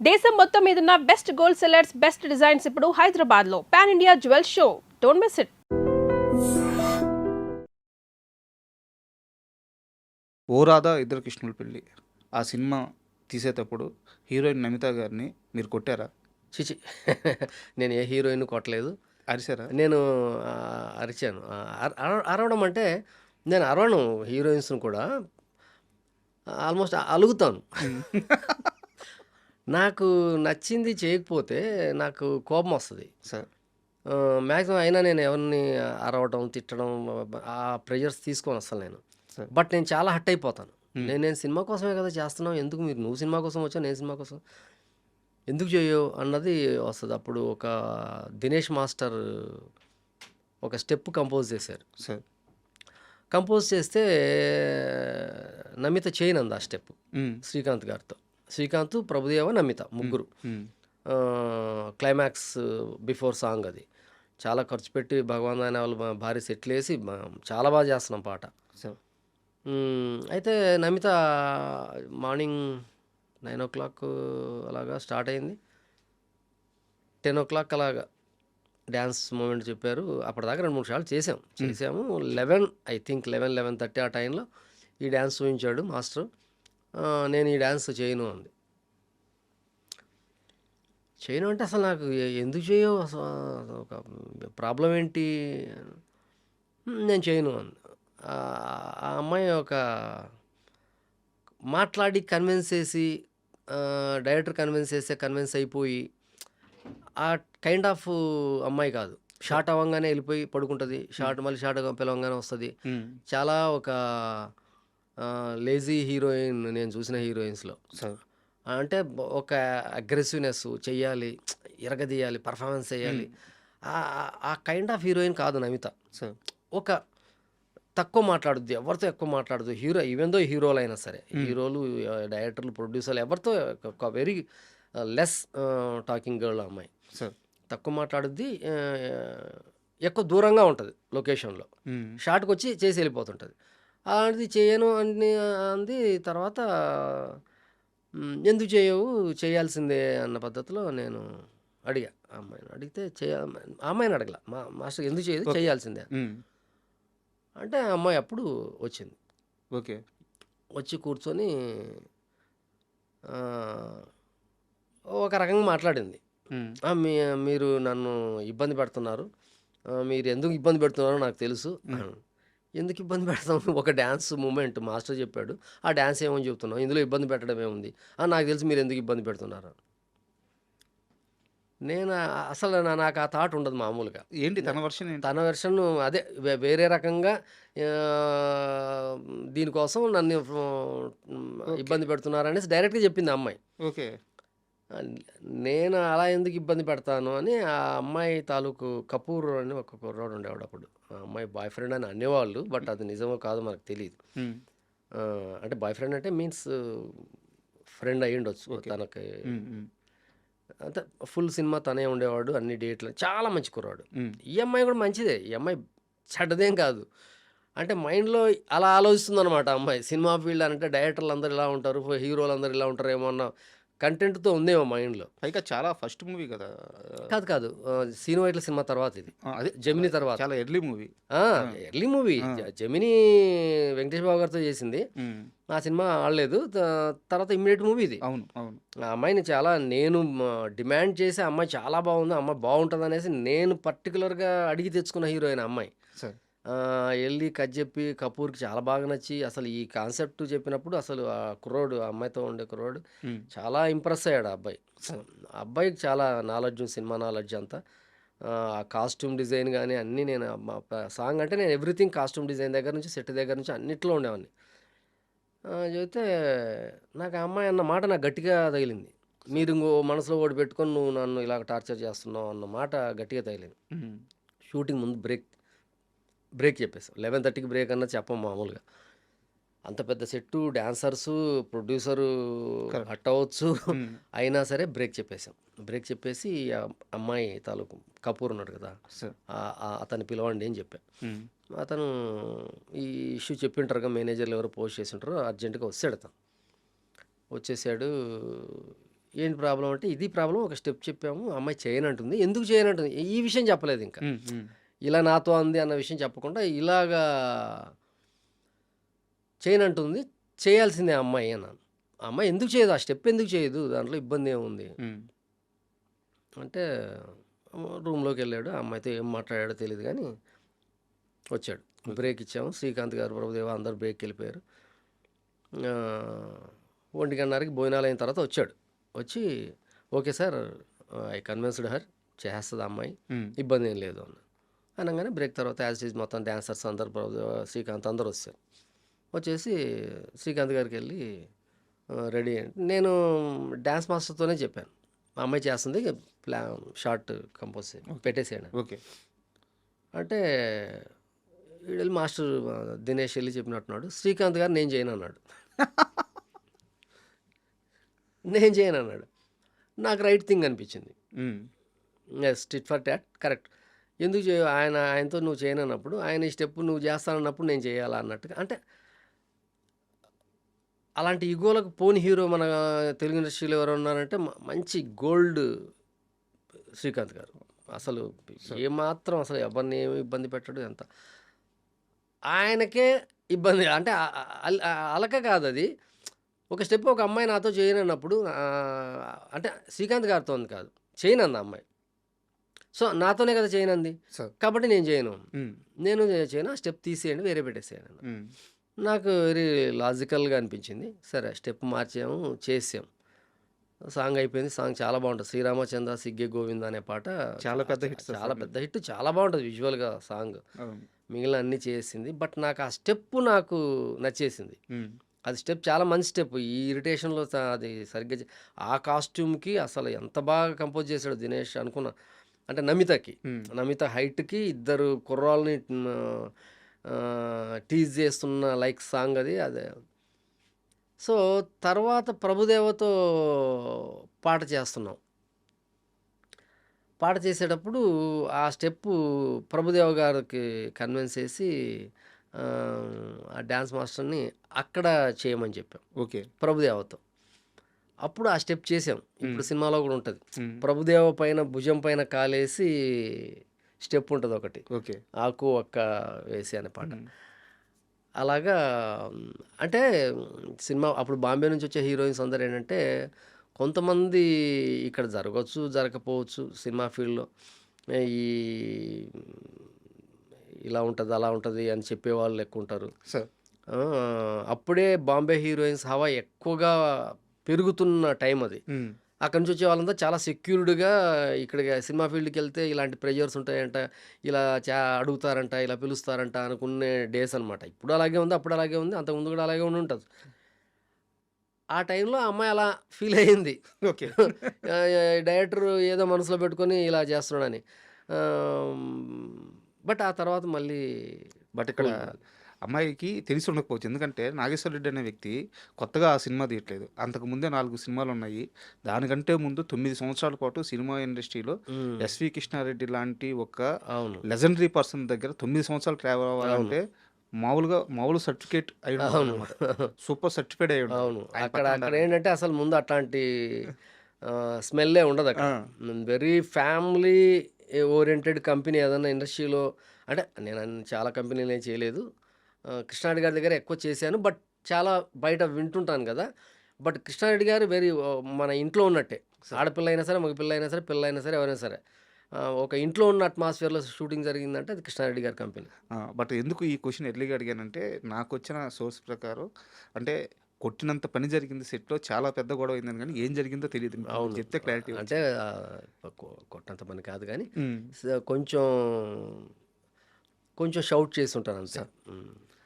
దేశం మొత్తం మీదున్న best gold sellers, best designs ఇప్పుడు హైదరాబాద్ లో pan India jewel show. Don't miss it. ఓ రాధా ఇద్దరు కృష్ణుల పెళ్ళి ఆ సినిమా తీసేటప్పుడు హీరోయిన్ నమిత గారిని మీరు కొట్టారా? చిచి నేను ఏ హీరోయిన్ కొట్టలేదు. అరిసారా? నేను అరిచాను. అరవడం అంటే నేను అరవను హీరోయిన్స్ని కూడా, ఆల్మోస్ట్ అలుగుతాను. నాకు నచ్చింది చేయకపోతే నాకు కోపం వస్తుంది సార్. మ్యాక్సిమం. అయినా నేను ఎవరిని అరవడం తిట్టడం ఆ ప్రెజర్స్ తీసుకొని అసలు నేను. సార్. బట్ నేను చాలా హట్ అయిపోతాను. నేను సినిమా కోసమే కదా చేస్తున్నావు, ఎందుకు నువ్వు సినిమా కోసం వచ్చావు, నేను సినిమా కోసం ఎందుకు చేయవు అన్నది వస్తుంది. అప్పుడు ఒక దినేష్ మాస్టర్ ఒక స్టెప్ కంపోజ్ చేశారు. సార్. కంపోజ్ చేస్తే నమిత చేయనంది ఆ స్టెప్ శ్రీకాంత్ గారితో. శ్రీకాంత్, ప్రభుదేవ, నమిత ముగ్గురు. క్లైమాక్స్ బిఫోర్ సాంగ్ అది చాలా ఖర్చు పెట్టి భగవాన్ అనే వాళ్ళు భారీ సెట్లు వేసి చాలా బాగా చేస్తున్నాం పాట. సార్. అయితే నమిత మార్నింగ్ 9 o'clock అలాగా స్టార్ట్ అయింది. 10 o'clock అలాగా డ్యాన్స్ మూమెంట్ చెప్పారు. అప్పటిదాకా 2-3 సార్లు చేసాము. 11 ఐ థింక్ 11-11:30 ఆ టైంలో ఈ డ్యాన్స్ చూపించాడు మాస్టర్. నేను ఈ డ్యాన్స్ చేయను అంది. చేయను అంటే అసలు నాకు ఎందుకు చేయవు, అసలు ఒక ప్రాబ్లం ఏంటి, నేను చేయను అంది. ఆ అమ్మాయి ఒక మాట్లాడి కన్విన్స్ చేసి, డైరెక్టర్ కన్విన్స్ అయిపోయి ఆ కైండ్ ఆఫ్ అమ్మాయి కాదు. షార్ట్ అవ్వగానే వెళ్ళిపోయి పడుకుంటుంది, మళ్ళీ షార్ట్ పిలవంగానే వస్తుంది. చాలా ఒక లేజీ హీరోయిన్ నేను చూసిన హీరోయిన్స్లో. అంటే ఒక అగ్రెసివ్నెస్, చెయ్యాలి, ఇరగదీయాలి, పర్ఫార్మెన్స్ చేయాలి, ఆ కైండ్ ఆఫ్ హీరోయిన్ కాదు నమిత. ఒక తక్కువ మాట్లాడుద్ది, ఎవరితో ఎక్కువ మాట్లాడదు. ఈవెన్ దో హీరోలు అయినా సరే, హీరోలు, డైరెక్టర్లు, ప్రొడ్యూసర్లు ఎవరితో ఒక వెరీ లెస్ టాకింగ్ గర్ల్ అమ్మాయి. తక్కువ మాట్లాడుద్ది, ఎక్కువ దూరంగా ఉంటుంది లొకేషన్లో. షార్ట్కి వచ్చి చేసి వెళ్ళిపోతుంటుంది. అలాంటిది చేయను అని అంది. తర్వాత ఎందుకు చేయవు, చేయాల్సిందే అన్న పద్ధతిలో నేను అడిగా. అమ్మాయిని అడిగితే అమ్మాయిని అడగల, మాస్టర్ ఎందుకు చేయదు, చేయాల్సిందే అంటే ఆ అమ్మాయి అప్పుడు వచ్చింది. ఓకే. వచ్చి కూర్చొని ఒక రకంగా మాట్లాడింది. మీరు నన్ను ఇబ్బంది పెడుతున్నారు, మీరు ఎందుకు ఇబ్బంది పెడుతున్నారో నాకు తెలుసు. ఎందుకు ఇబ్బంది పెడతాం, ఒక డ్యాన్స్ మూమెంట్ మాస్టర్ చెప్పాడు, ఆ డ్యాన్స్ ఏమని చెప్తున్నావు, ఇందులో ఇబ్బంది పెట్టడం ఏముంది, నాకు తెలిసి మీరు ఎందుకు ఇబ్బంది పెడుతున్నారు. నేను అసలు నాకు ఆ థాట్ ఉండదు మామూలుగా. ఏంటి తన వర్షన్? తన వెర్షన్ అదే వేరే రకంగా దీనికోసం నన్ను ఇబ్బంది పెడుతున్నారు అనేసి డైరెక్ట్గా చెప్పింది ఆ అమ్మాయి. ఓకే. నేను అలా ఎందుకు ఇబ్బంది పెడతాను అని ఆ అమ్మాయి తాలూకు కపూర్ అని ఒక కుర్రాడు ఉండేవాడు అప్పుడు. ఆ అమ్మాయి బాయ్ ఫ్రెండ్ అని అనేవాళ్ళు, బట్ అది నిజమో కాదో మనకు తెలియదు. అంటే బాయ్ ఫ్రెండ్ అంటే మీన్స్ ఫ్రెండ్ అయ్యి ఉండొచ్చు తనకి. అంతే, ఫుల్ సినిమా తనే ఉండేవాడు, అన్ని డేట్లు. చాలా మంచి కుర్రాడు. ఈ అమ్మాయి కూడా మంచిదే, ఈ అమ్మాయి చెడ్డదేం కాదు. అంటే మైండ్లో అలా ఆలోచిస్తుంది అనమాట అమ్మాయి. సినిమా ఫీల్డ్ అంటే డైరెక్టర్లు అందరు ఇలా ఉంటారు, హీరోలు అందరు ఇలా ఉంటారు ఏమో అన్న కంటెంట్తో ఉందేమో మైండ్లో. పైగా చాలా ఫస్ట్ మూవీ కదా. కాదు సీను వైట్ల సినిమా తర్వాత ఇది. అదే జమినీ తర్వాత చాలా early movie. Early movie. Gemini Venkatesh Babu గారితో చేసింది. ఆ సినిమా ఆడలేదు, తర్వాత ఇమ్మీడియట్ మూవీ ఇది. అవును అవును. ఆ అమ్మాయిని చాలా నేను డిమాండ్ చేసి, అమ్మాయి చాలా బాగుంది, అమ్మాయి బాగుంటుంది అనేసి నేను పర్టికులర్గా అడిగి తెచ్చుకున్న హీరోయిన్ అమ్మాయి. వెళ్ళి కథ చెప్పి కపూర్కి చాలా బాగా నచ్చి, అసలు ఈ కాన్సెప్ట్ చెప్పినప్పుడు అసలు ఆ కుర్రోడు, ఆ అమ్మాయితో ఉండే కుర్రోడు చాలా ఇంప్రెస్ అయ్యాడు. ఆ అబ్బాయికి చాలా నాలెడ్జ్, సినిమా నాలెడ్జ్ అంతా. ఆ కాస్ట్యూమ్ డిజైన్ కానీ అన్నీ, నేను సాంగ్ అంటే నేను ఎవ్రీథింగ్ కాస్ట్యూమ్ డిజైన్ దగ్గర నుంచి సెట్ దగ్గర నుంచి అన్నిట్లో ఉండేవాడిని. చెబితే నాకు ఆ అమ్మాయి అన్న మాట నాకు గట్టిగా తగిలింది. మీరు ఇంకో మనసులో ఓడి పెట్టుకొని నువ్వు నన్ను ఇలాగ టార్చర్ చేస్తున్నావు అన్న మాట గట్టిగా తగిలింది. షూటింగ్ ముందు బ్రేక్ చెప్పేసాం. 11:30కి బ్రేక్ అన్నది చెప్పం మామూలుగా. అంత పెద్ద సెట్టు, డాన్సర్సు, ప్రొడ్యూసరు హట్ అవ్వచ్చు, అయినా సరే బ్రేక్ చెప్పేసాం. బ్రేక్ చెప్పేసి అమ్మాయి తాలూకు కపూర్ ఉన్నాడు కదా, అతన్ని పిలవండి అని చెప్పా. అతను ఈ ఇష్యూ చెప్పింటారుగా, మేనేజర్లు ఎవరు పోస్ట్ చేసి ఉంటారో, అర్జెంటుగా వచ్చాడు. అతను వచ్చేసాడు. ఏంటి ప్రాబ్లమ్ అంటే, ఇది ప్రాబ్లమ్ ఒక స్టెప్ చెప్పాము. అమ్మాయి చేయనంటుంది. ఎందుకు చేయనంటుంది? ఈ విషయం చెప్పలేదు ఇంకా. ఇలా నాతో అంది అన్న విషయం చెప్పకుండా ఇలాగా చేయనంటుంది. చేయాల్సిందే ఆ అమ్మాయి అన్నాను. ఆ అమ్మాయి ఎందుకు చేయదు? ఆ స్టెప్ ఎందుకు చేయదు? దాంట్లో ఇబ్బంది ఏముంది? అంటే రూమ్‌లోకి వెళ్ళాడు. ఆ అమ్మాయితో ఏం మాట్లాడాడో తెలీదు గానీ వచ్చాడు. బ్రేక్ ఇచ్చాము. శ్రీకాంత్ గారు, ప్రభుదేవ అందరూ బ్రేక్‌కి వెళ్ళిపోయారు. 1:30కి భోజనాలయిన తర్వాత వచ్చాడు. వచ్చి okay sir, I convinced her, చేసేస్తది ఆ అమ్మాయి, ఇబ్బంది ఏం లేదు అన్నాడు. అనగానే బ్రేక్ తర్వాత యాజ్ ఇట్ ఈజ్ మొత్తం డాన్సర్స్ అందరూ, ప్రభుదేవ, శ్రీకాంత్ అందరూ వచ్చారు. వచ్చేసి శ్రీకాంత్ గారికి వెళ్ళి రెడీ అంటే నేను డాన్స్ మాస్టర్తోనే చెప్పాను, మా అమ్మాయి చేస్తుంది, షార్ట్ కంపోజ్ పెట్టేసేయండి. ఓకే. అంటే వీడు మాస్టర్ దినేష్ వెళ్ళి చెప్పినట్టున్నాడు. శ్రీకాంత్ గారు నేను చేయను అన్నాడు. నేను చేయను అన్నాడు. నాకు రైట్ థింగ్ అనిపించింది. Yes, tit for tat, correct. ఎందుకు ఆయనతో నువ్వు చేయనన్నప్పుడు, ఆయన ఈ స్టెప్ నువ్వు చేస్తానన్నప్పుడు నేను చేయాలా అన్నట్టుగా. అంటే అలాంటి ఈగోలకు పోని హీరో మన తెలుగు ఇండస్ట్రీలో ఎవరు ఉన్నారంటే మంచి గోల్డ్ శ్రీకాంత్ గారు. అసలు ఏమాత్రం అసలు ఎవరిని ఏమి ఇబ్బంది పెట్టడు. ఎంత ఆయనకే ఇబ్బంది అంటే అలక కాదు అది. ఒక స్టెప్ ఒక అమ్మాయి నాతో చేయనన్నప్పుడు, అంటే శ్రీకాంత్ గారితో కాదు, చేయనంది ఆ అమ్మాయి. సో నాతోనే కదా చేయనంది, కాబట్టి నేను చేయను. నేను చేయను, ఆ స్టెప్ తీసేయండి, వేరే పెట్టేసేయండి. నాకు వెరీ లాజికల్గా అనిపించింది. సరే స్టెప్ మార్చాము, చేసాం. సాంగ్ అయిపోయింది. సాంగ్ చాలా బాగుంటుంది. శ్రీరామచంద్ర సిగ్గే గోవింద అనే పాట చాలా పెద్ద హిట్. చాలా పెద్ద హిట్, చాలా బాగుంటుంది విజువల్గా సాంగ్. మిగిలిన అన్నీ చేసింది. బట్ నాకు ఆ స్టెప్ నాకు నచ్చేసింది. అది స్టెప్ చాలా మంచి స్టెప్. ఈ ఇరిటేషన్లో అది సరిగ్గా ఆ కాస్ట్యూమ్కి అసలు ఎంత బాగా కంపోజ్ చేశాడు దినేష్ అనుకున్నా. అంటే నమిత హైట్కి ఇద్దరు కుర్రాళ్ళని టీజ్ చేస్తున్న లైక్ సాంగ్ అది. అదే. సో తర్వాత ప్రభుదేవతో పాట చేస్తున్నాం. పాట చేసేటప్పుడు ఆ స్టెప్పు ప్రభుదేవ గారికి కన్విన్స్ చేసి ఆ డ్యాన్స్ మాస్టర్ని అక్కడ చేయమని చెప్పాం. ఓకే. ప్రభుదేవతో. అప్పుడు ఆ స్టెప్ చేసాం. ఇప్పుడు సినిమాలో కూడా ఉంటుంది. ప్రభుదేవ పైన భుజం పైన కాలేసి స్టెప్ ఉంటుంది ఒకటి. ఓకే. ఆకు ఒక్క వేసి అనే పాట. అలాగా అంటే సినిమా అప్పుడు బాంబే నుంచి వచ్చే హీరోయిన్స్ అందరూ ఏంటంటే, కొంతమంది ఇక్కడ జరగవచ్చు, జరగకపోవచ్చు సినిమా ఫీల్డ్లో. ఈ ఇలా ఉంటుంది, అలా ఉంటుంది అని చెప్పేవాళ్ళు ఎక్కువ ఉంటారు. అప్పుడే బాంబే హీరోయిన్స్ హవా ఎక్కువగా పెరుగుతున్న టైం అది. అక్కడి నుంచి వచ్చే వాళ్ళంతా చాలా సెక్యూర్డ్గా ఇక్కడ సినిమా ఫీల్డ్కి వెళ్తే ఇలాంటి ప్రెజర్స్ ఉంటాయంట, ఇలా అడుగుతారంట, ఇలా పిలుస్తారంట అనుకునే డేస్ అనమాట. ఇప్పుడు అలాగే ఉంది, అప్పుడు అలాగే ఉంది, అంతకుముందు కూడా అలాగే ఉండి ఉంటుంది. ఆ టైంలో ఆ అమ్మాయి అలా ఫీల్ అయ్యింది. ఓకే. డైరెక్టర్ ఏదో మనసులో పెట్టుకొని ఇలా చేస్తున్నాడని. బట్ ఆ తర్వాత మళ్ళీ బట్ ఇక్కడ అమ్మాయికి తెలిసి ఉండకపోవచ్చు. ఎందుకంటే నాగేశ్వర రెడ్డి అనే వ్యక్తి కొత్తగా ఆ సినిమా తీయట్లేదు. అంతకుముందే 4 సినిమాలు ఉన్నాయి. దానికంటే ముందు 9 సంవత్సరాల పాటు సినిమా ఇండస్ట్రీలో ఎస్వి కృష్ణారెడ్డి లాంటి ఒక లెజెండరీ పర్సన్ దగ్గర 9 సంవత్సరాలు ట్రావెల్ అవ్వాలంటే మామూలు సర్టిఫికేట్ అయ్యాడు, సూపర్ సర్టిఫైడ్ అయ్యాడు. అవును. అక్కడ ఏంటంటే అసలు ముందు అట్లాంటి స్మెల్లే ఉండదు అక్కడ. వెరీ ఫ్యామిలీ ఓరియంటెడ్ కంపెనీ ఏదన్నా ఇండస్ట్రీలో. అంటే నేను చాలా కంపెనీలు ఏం చేయలేదు, కృష్ణారెడ్డి గారి దగ్గర ఎక్కువ చేశాను. బట్ చాలా బయట వింటుంటాను కదా. బట్ కృష్ణారెడ్డి గారు వెరీ మన ఇంట్లో ఉన్నట్టే. ఆడపిల్ల అయినా సరే, మగ పిల్ల అయినా సరే, పిల్ల అయినా సరే, ఎవరైనా సరే, ఒక ఇంట్లో ఉన్న అట్మాస్ఫియర్లో షూటింగ్ జరిగిందంటే అది కృష్ణారెడ్డి గారి కంపెనీ. బట్ ఎందుకు ఈ క్వశ్చన్ ఎర్లీగా అడిగానంటే, నాకు వచ్చిన సోర్స్ ప్రకారం అంటే కొట్టినంత పని జరిగింది సెట్లో, చాలా పెద్ద గొడవ అయిందని, కానీ ఏం జరిగిందో తెలియదు. అవును, చెప్తే క్లారిటీ. అంటే కొట్టంత పని కాదు కానీ కొంచెం షౌట్ చేసి ఉంటాను అంతే.